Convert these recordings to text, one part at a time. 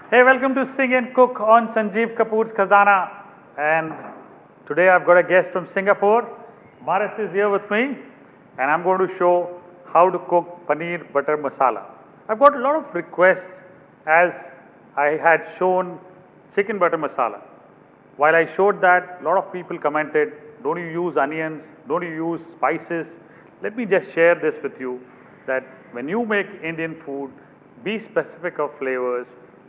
Hey, welcome to Sing and Cook on Sanjeev Kapoor's Khazana. And today I've got a guest from Singapore. Marat is here with me, and I'm going to show how to cook paneer butter masala. I've got a lot of requests as I had shown chicken butter masala. While I showed that, a lot of people commented, don't you use onions? Don't you use spices? Let me just share this with you that when you make Indian food, be specific of flavors,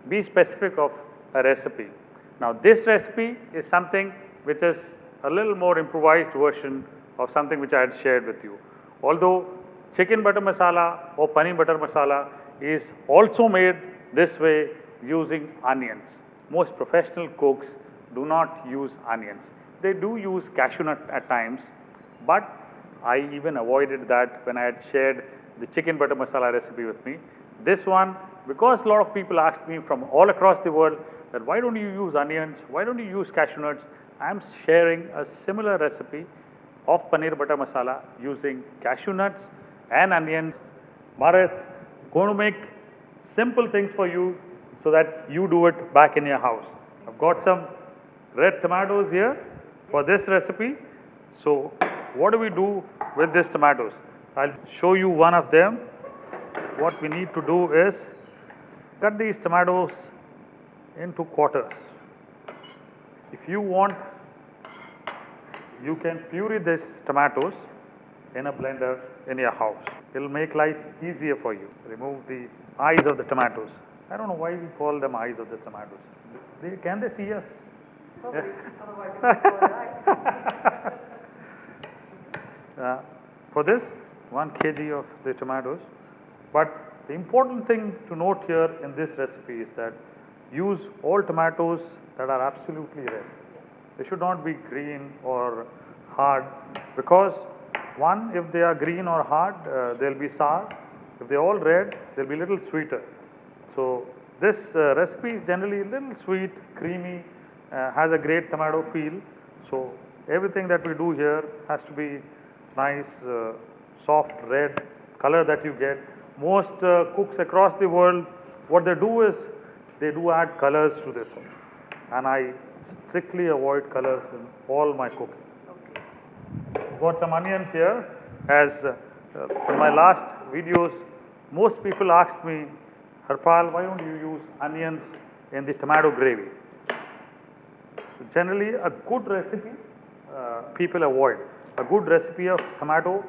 be specific of a recipe. Now, this recipe is something which is a little more improvised version of something which I had shared with you. Although chicken butter masala or paneer butter masala is also made this way using onions. Most professional cooks do not use onions. They do use cashew nut at times, but I even avoided that when I had shared the chicken butter masala recipe with me. This one, because a lot of people asked me from all across the world that why don't you use onions, why don't you use cashew nuts, I am sharing a similar recipe of paneer butter masala using cashew nuts and onions. Bharat, going to make simple things for you so that you do it back in your house. I've got some red tomatoes here for this recipe. So what do we do with these tomatoes? I'll show you one of them. What we need to do is cut these tomatoes into quarters. If you want, you can puree these tomatoes in a blender in your house. It'll make life easier for you. Remove the eyes of the tomatoes. I don't know why we call them eyes of the tomatoes. Can they see us? For this, 1 kg of the tomatoes. But the important thing to note here in this recipe is that use all tomatoes that are absolutely red. They should not be green or hard because one, if they are green or hard, they'll be sour. If they're all red, they'll be a little sweeter. So this recipe is generally a little sweet, creamy, has a great tomato feel. So everything that we do here has to be nice, soft red color that you get. Most cooks across the world, what they do is they do add colors to this one, and I strictly avoid colors in all my cooking. Okay. Got some onions here. As in my last videos, most people asked me, Harpal, why don't you use onions in the tomato gravy? Generally, a good recipe people avoid. A good recipe of tomato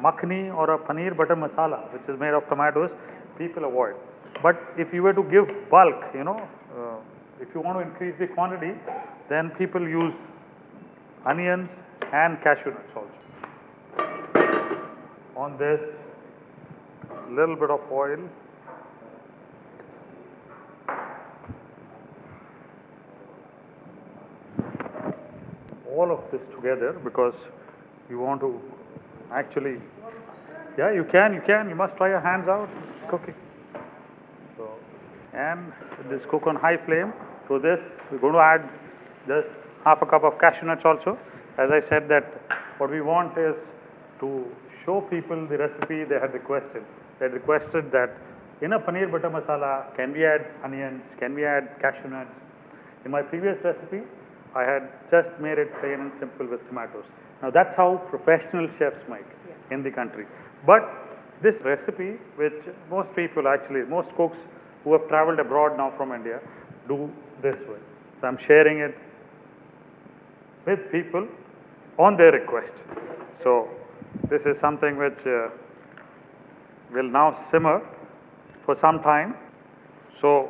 makhni or a paneer butter masala, which is made of tomatoes, people avoid. But if you were to give bulk, if you want to increase the quantity, then people use onions and cashew nuts also. On this, little bit of oil. All of this together because you want to actually, yeah, you can, you must try your hands out cooking. So, and this cook on high flame. To this, we're going to add just half a cup of cashew nuts also. As I said that what we want is to show people the recipe they had requested. They had requested that in a paneer butter masala, can we add onions, can we add cashew nuts? In my previous recipe, I had just made it plain and simple with tomatoes. Now that's how professional chefs make in the country. But this recipe, which most people actually, most cooks who have traveled abroad now from India, do this way. So I'm sharing it with people on their request. So this is something which will now simmer for some time. So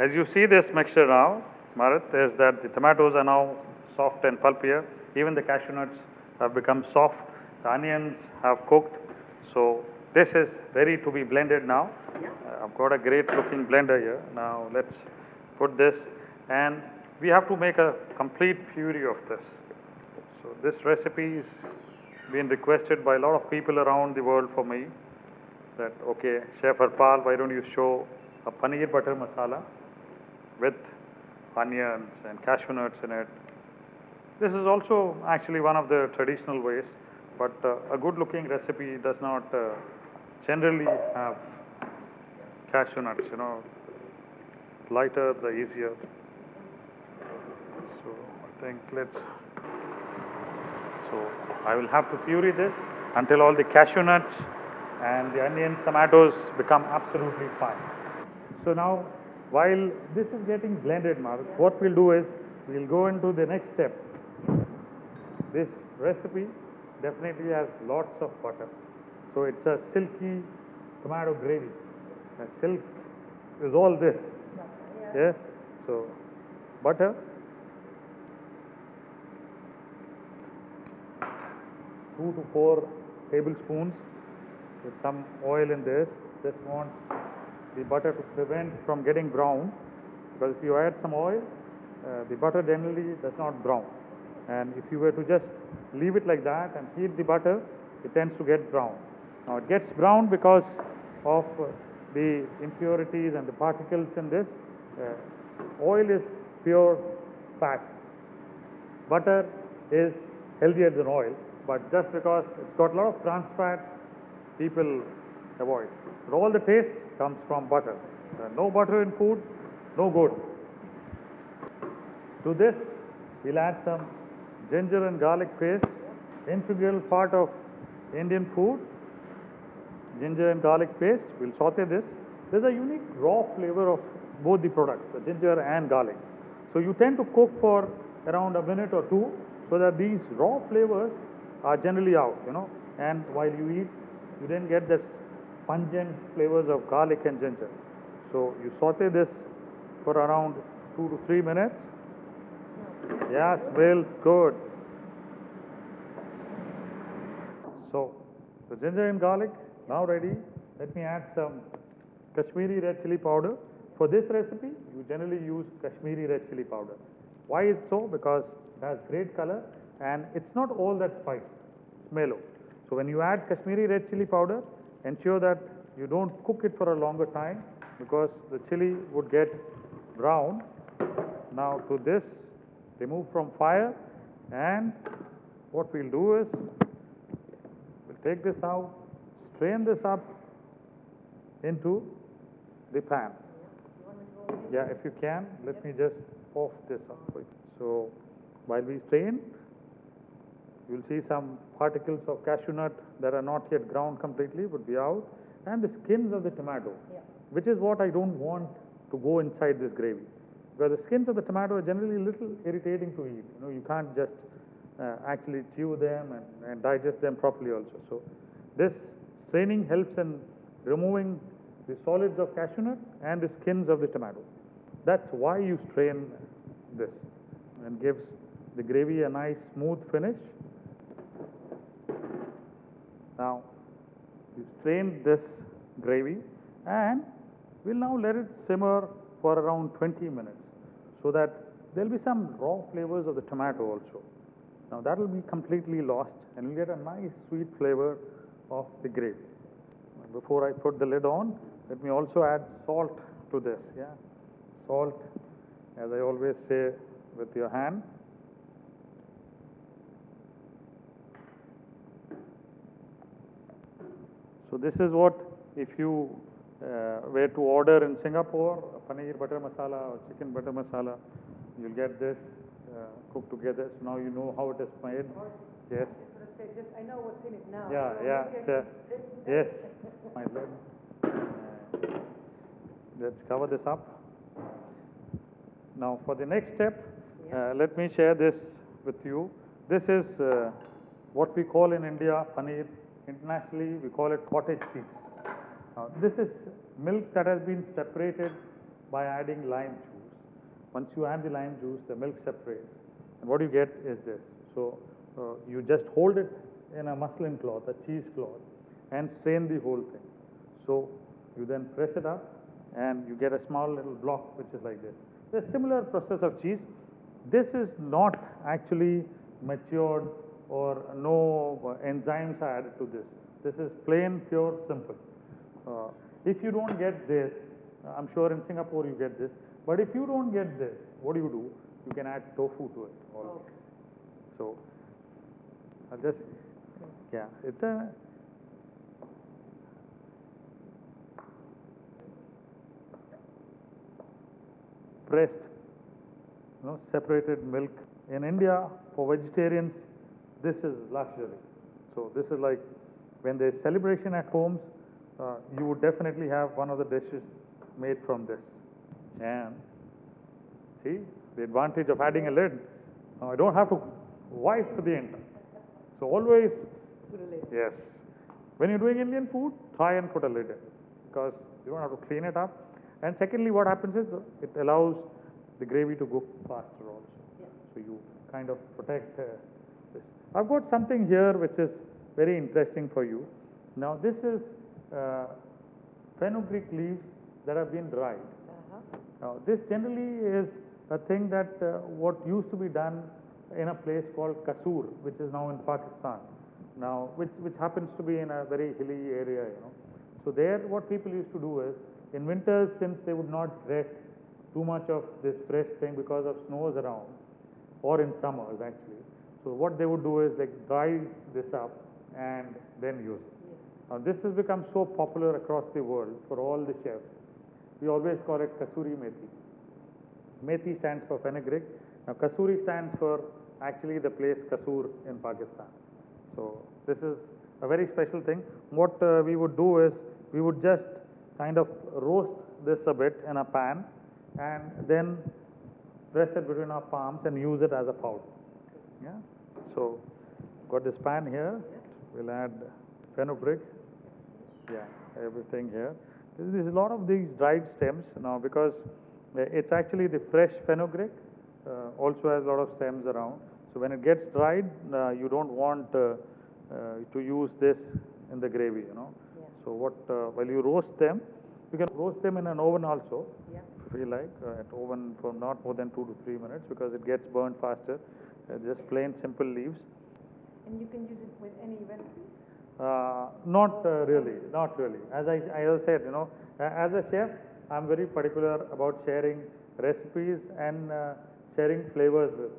as you see this mixture now, Marat, is that the tomatoes are now soft and pulpier. Even the cashew nuts have become soft. The onions have cooked. So this is ready to be blended now. I've got a great looking blender here. Now let's put this, and we have to make a complete puree of this. So this recipe is being requested by a lot of people around the world for me. That okay, Chef Harpal, why don't you show a paneer butter masala with onions and cashew nuts in it. This is also actually one of the traditional ways, but a good looking recipe does not generally have cashew nuts, lighter, the easier. So I think so I will have to puree this until all the cashew nuts and the onions, tomatoes become absolutely fine. So now, while this is getting blended, Mark, what we'll do is we'll go into the next step. This recipe definitely has lots of butter. So it's a silky tomato gravy. And silk is all this. Yeah. So butter, 2 to 4 tablespoons with some oil in this. Just want the butter to prevent from getting brown, because if you add some oil, the butter generally does not brown. And if you were to just leave it like that and heat the butter, it tends to get brown. Now it gets brown because of the impurities and the particles in this. Oil is pure fat. Butter is healthier than oil, but just because it's got a lot of trans fat, people avoid. But all the taste comes from butter. No butter in food, no good. To this, we'll add some ginger and garlic paste, integral part of Indian food. Ginger and garlic paste, we'll saute this. There's a unique raw flavor of both the products, the ginger and garlic. So you tend to cook for around a minute or two so that these raw flavors are generally out, and while you eat, you then get this pungent flavors of garlic and ginger. So you saute this for around 2 to 3 minutes. Yeah, smells good. So the ginger and garlic now ready. Let me add some Kashmiri red chili powder. For this recipe, you generally use Kashmiri red chili powder. Why is so? Because it has great color and it's not all that spicy. It's mellow. So when you add Kashmiri red chili powder, ensure that you don't cook it for a longer time, because the chili would get brown. Now to this, remove from fire, and what we'll do is we'll take this out, strain this up into the pan. Yeah, if you can, let me just off this up for you. So while we strain, you'll see some particles of cashew nut that are not yet ground completely would be out, and the skins of the tomato, which is what I don't want to go inside this gravy, because the skins of the tomato are generally a little irritating to eat. You can't just actually chew them and digest them properly also. So this straining helps in removing the solids of cashew nut and the skins of the tomato. That's why you strain this, and gives the gravy a nice smooth finish. Now you strain this gravy, and we'll now let it simmer for around 20 minutes, so that there'll be some raw flavors of the tomato also. Now that will be completely lost, and you'll get a nice sweet flavor of the gravy. Before I put the lid on, let me also add salt to this. Yeah, salt, as I always say, with your hand. So this is what, if you were to order in Singapore, paneer butter masala or chicken butter masala, you'll get this cooked together. So now you know how it is made. Yes. I know what's in it now. Yes. My lid. Let's cover this up. Now for the next step, let me share this with you. This is what we call in India paneer. Internationally, we call it cottage cheese. Now, this is milk that has been separated by adding lime juice. Once you add the lime juice, the milk separates. And what you get is this. So, you just hold it in a muslin cloth, a cheese cloth, and strain the whole thing. So, you then press it up, and you get a small little block which is like this. The similar process of cheese. This is not actually matured, or no enzymes are added to this. This is plain, pure, simple. If you don't get this, I'm sure in Singapore you get this, but if you don't get this, what do? You can add tofu to it always. Okay. So, I'll just, it's a, pressed, separated milk. In India, for vegetarians, this is luxury. So this is like when there's celebration at homes, you would definitely have one of the dishes made from this. And see, the advantage of adding a lid, I don't have to wipe the entire. So always, Put a lid. yes, when you're doing Indian food, try and put a lid in because you don't have to clean it up. And secondly, what happens is it allows the gravy to cook faster also. Yeah. So you kind of protect this. I've got something here which is very interesting for you. Now this is fenugreek leaves that have been dried. Now this generally is a thing that what used to be done in a place called Kapoor, which is now in Pakistan. Now which happens to be in a very hilly area, So there what people used to do is in winters, since they would not get too much of this fresh thing because of snows around, or in summers actually. So what they would do is like dry this up and then use it. Yes. Now this has become so popular across the world for all the chefs. We always call it kasuri methi. Methi stands for fenugreek. Now kasuri stands for actually the place Kapoor in Pakistan. So this is a very special thing. What we would do is we would just kind of roast this a bit in a pan and then press it between our palms and use it as a powder. Yeah. So got this pan here. We'll add fenugreek. Yeah, everything here. There's a lot of these dried stems now because it's actually the fresh fenugreek. Also has a lot of stems around. So when it gets dried, you don't want to use this in the gravy, Yeah. So while you roast them, you can roast them in an oven also. Yeah. If you like, at oven for not more than 2 to 3 minutes because it gets burned faster. Just plain simple leaves. And you can use it with any recipe? Not really. As I said, as a chef, I'm very particular about sharing recipes and sharing flavors with.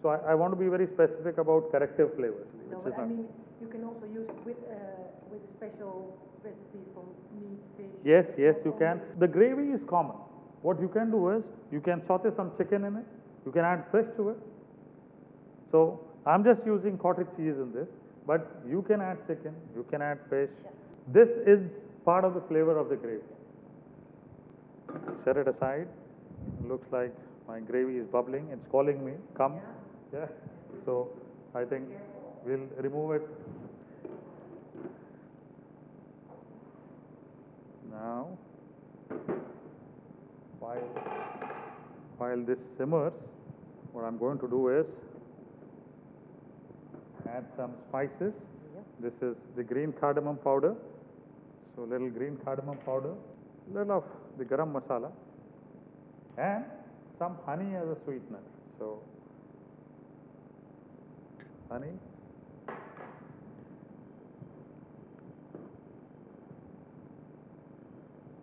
So I want to be very specific about corrective flavors. No, but I mean, you can also use it with a special recipe from meat, fish. Yes, you can. The gravy is common. What you can do is you can saute some chicken in it. You can add fish to it. So I'm just using cottage cheese in this, but you can add chicken, you can add fish. Yeah. This is part of the flavor of the gravy. Set it aside. Looks like my gravy is bubbling. It's calling me. Come. Yeah. So I think we'll remove it. Now, while this simmers, what I'm going to do is add some spices. Yep. This is the green cardamom powder. So little green cardamom powder, little of the garam masala, and some honey as a sweetener. So honey.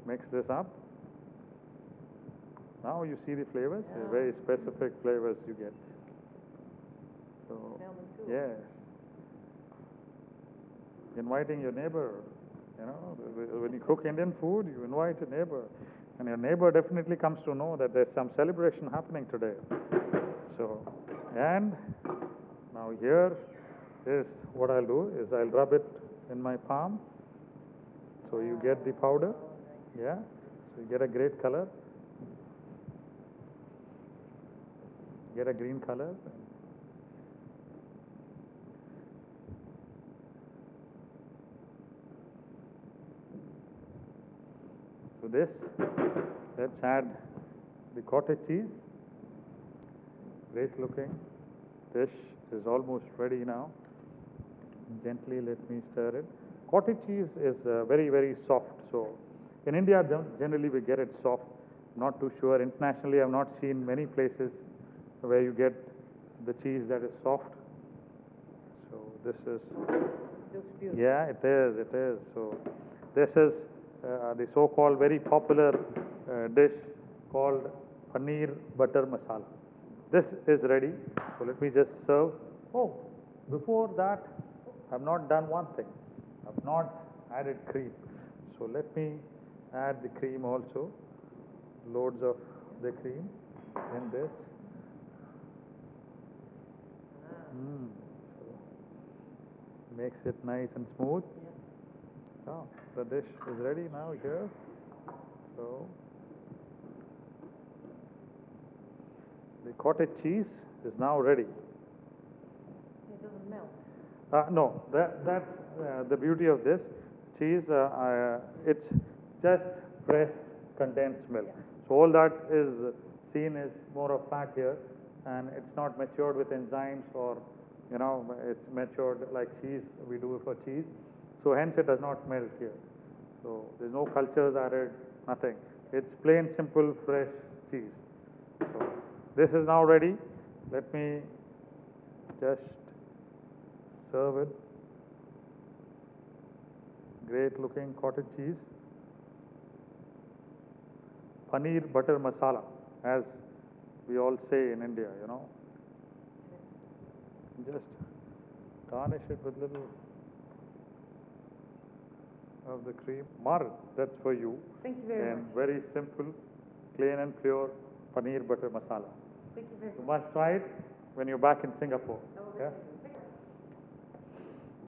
Mix this up. Now you see the flavors, Yeah. very specific flavors you get. So Smell them too. yes, inviting your neighbor. When you cook Indian food, you invite a neighbor, and your neighbor definitely comes to know that there's some celebration happening today. So, and now here is what I'll do is I'll rub it in my palm, so you get the powder. Yeah, so you get a great color. Get a green color. To this, let's add the cottage cheese. Great looking dish is almost ready now. Gently let me stir it. Cottage cheese is very, very soft. So in India, generally we get it soft. Not too sure. Internationally, I've not seen many places where you get the cheese that is soft. So this is. Looks beautiful. Yeah, it is. So this is the so-called very popular dish called Paneer Butter Masala. This is ready. So let me just serve. Oh, before that, I've not done one thing. I've not added cream. So let me add the cream also. Loads of the cream. in this. So makes it nice and smooth. Now the dish is ready now here. So the cottage cheese is now ready. It doesn't melt. No, that's the beauty of this cheese. It's just pressed condensed milk. So all that is seen is more of fat here, and it's not matured with enzymes or it's matured like cheese we do for cheese. So hence it does not melt here. So there's no cultures added, nothing. It's plain simple fresh cheese. So this is now ready. Let me just serve it. Great looking cottage cheese. Paneer butter masala, as we all say in India, Just garnish it with little of the cream. Mar, that's for you. Thank you very and much. very simple, plain and pure paneer butter masala. Thank you very You much. must try it when you're back in Singapore. I will Yeah? definitely.